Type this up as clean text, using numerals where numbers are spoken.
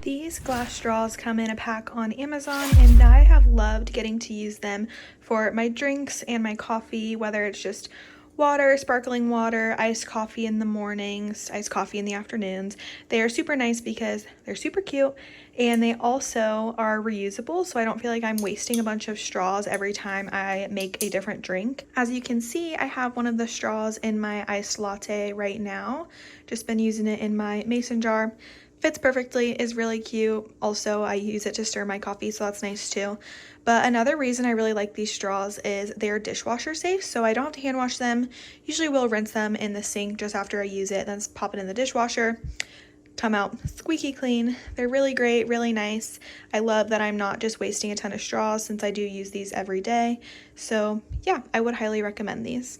These glass straws come in a pack on Amazon, and I have loved getting to use them for my drinks and my coffee, whether it's just water, sparkling water, iced coffee in the mornings, iced coffee in the afternoons. They are super nice because they're super cute, and they also are reusable, so I don't feel like I'm wasting a bunch of straws every time I make a different drink. As you can see, I have one of the straws in my iced latte right now. Just been using it in my mason jar. Fits perfectly, is really cute. Also, I use it to stir my coffee, so that's nice too. But another reason I really like these straws is they're dishwasher safe, so I don't have to hand wash them. Usually will rinse them in the sink just after I use it, then pop it in the dishwasher. Come out squeaky clean. They're really great, really nice. I love that I'm not just wasting a ton of straws since I do use these every day. So yeah, I would highly recommend these.